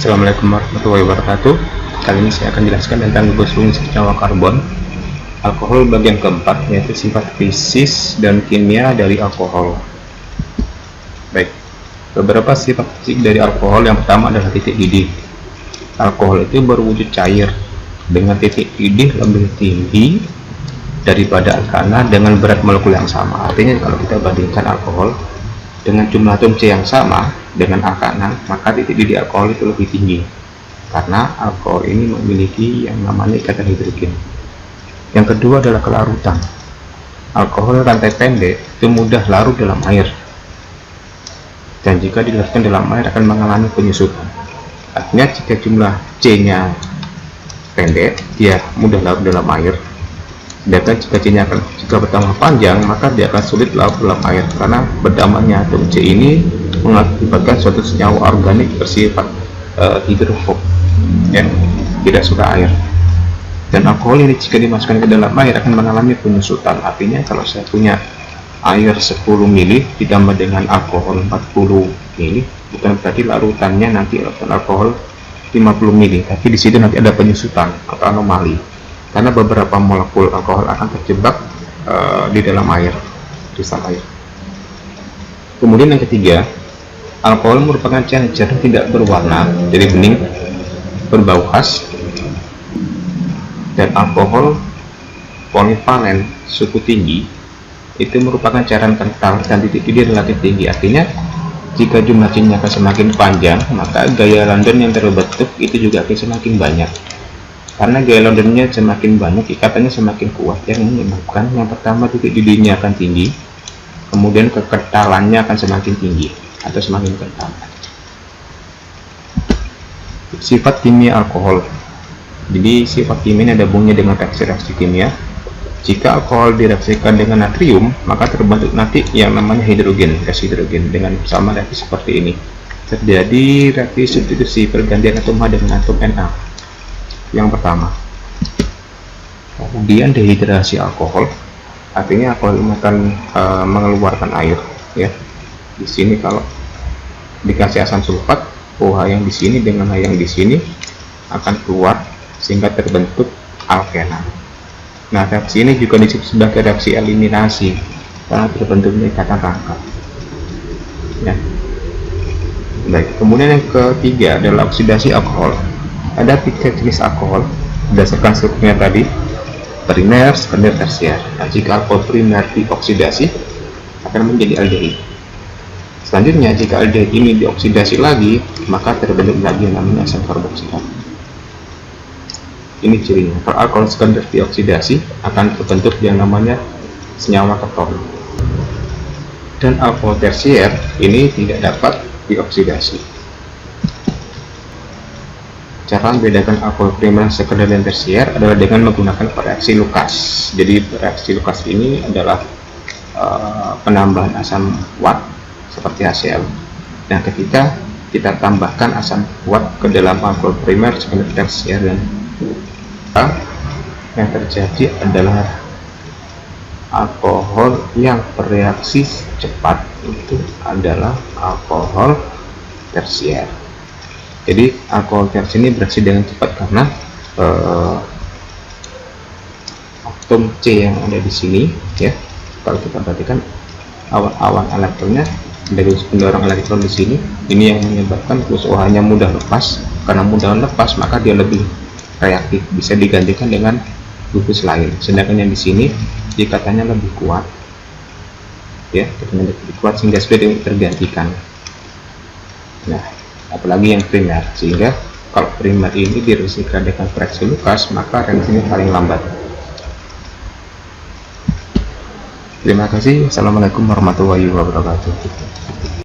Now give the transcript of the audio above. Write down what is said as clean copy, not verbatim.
Assalamualaikum warahmatullahi wabarakatuh. Kali ini saya akan jelaskan tentang gugus fungsi senyawa karbon alkohol bagian keempat, yaitu sifat fisis dan kimia dari alkohol. Baik, beberapa sifat fisik dari alkohol. Yang pertama adalah titik didih. Alkohol itu berwujud cair dengan titik didih lebih tinggi daripada alkana dengan berat molekul yang sama. Artinya kalau kita bandingkan alkohol dengan jumlah atom C yang sama dengan alkana, maka titik didih alkohol itu lebih tinggi karena alkohol ini memiliki yang namanya ikatan hidrogen. Yang kedua adalah kelarutan. Alkohol rantai pendek itu mudah larut dalam air, dan jika dilarutkan dalam air akan mengalami penyusutan. Artinya jika jumlah C-nya pendek, dia mudah larut dalam air. Sedangkan jika bertambah panjang, maka dia akan sulit larut dalam air karena berdamainya atom C ini mengakibatkan suatu senyawa organik bersifat hidrofob yang tidak suka air. Dan alkohol ini jika dimasukkan ke dalam air akan mengalami penyusutan. Artinya kalau saya punya air 10 ml ditambah dengan alkohol 40 ml, bukan berarti larutannya nanti alkohol 50 ml, tapi di situ nanti ada penyusutan atau anomali karena beberapa molekul alkohol akan terjebak di dalam air, kristal air. Kemudian yang ketiga, alkohol merupakan cair tidak berwarna, jadi bening, berbau khas, dan alkohol polivalen suhu tinggi itu merupakan cairan kental dan titik didih relatif tinggi. Artinya jika jumlah C-nya akan semakin panjang, maka gaya London yang terbentuk itu juga akan semakin banyak. Karena gaya Londonnya semakin banyak, ikatannya semakin kuat, yang menyebabkan yang pertama titik didihnya akan tinggi, kemudian kekentalannya akan semakin tinggi atau semakin kental. Sifat kimia alkohol. Jadi sifat kimia ini ada hubungannya dengan reaksi kimia. Jika alkohol direaksikan dengan natrium, maka terbentuk nanti yang namanya hidrogen, gas hidrogen dengan sama reaksi seperti ini. Terjadi reaksi substitusi pergantian atom H dengan atom Na. Yang pertama. Kemudian dehidrasi alkohol. Artinya alkohol ini akan mengeluarkan air, ya. Di sini kalau dikasih asam sulfat, OH yang di sini dengan H yang di sini akan keluar sehingga terbentuk alkena. Nah, reaksi ini juga disebut sebagai reaksi eliminasi karena terbentuknya ikatan rangka. Ya. Baik, kemudian yang ketiga adalah oksidasi alkohol. Ada 3 jenis alkohol berdasarkan strukturnya tadi: primer, sekunder, tersier. Nah, jika alkohol primer dioksidasi akan menjadi aldehid. Selanjutnya, jika aldehid ini dioksidasi lagi, maka terbentuk lagi yang namanya asam karboksila. Ini cirinya. Kalau alkohol sekunder dioksidasi akan terbentuk yang namanya senyawa keton. Dan alkohol tersier ini tidak dapat dioksidasi. Cara membedakan alkohol primer, sekunder, dan tersier adalah dengan menggunakan reaksi Lucas. Jadi reaksi Lucas ini adalah penambahan asam kuat seperti HCl. Nah, ketika kita tambahkan asam kuat ke dalam alkohol primer, sekunder, tersier, dan yang terjadi adalah alkohol yang bereaksi cepat itu adalah alkohol tersier. Jadi alkohol tersier ini bereaksi dengan cepat karena atom C yang ada di sini, ya, kalau kita perhatikan awan-awan elektronnya dari pendorong elektron di sini, ini yang menyebabkan gugus OH-nya mudah lepas. Karena mudah lepas, maka dia lebih reaktif, bisa digantikan dengan gugus lain. Sedangkan yang di sini ikatannya lebih kuat, ya, lebih kuat sehingga sulit tergantikan. Nah, apalagi yang primer, sehingga kalau primer ini direaksikan dengan reaksi Lucas, maka reaksinya paling lambat. Terima kasih. Assalamualaikum warahmatullahi wabarakatuh.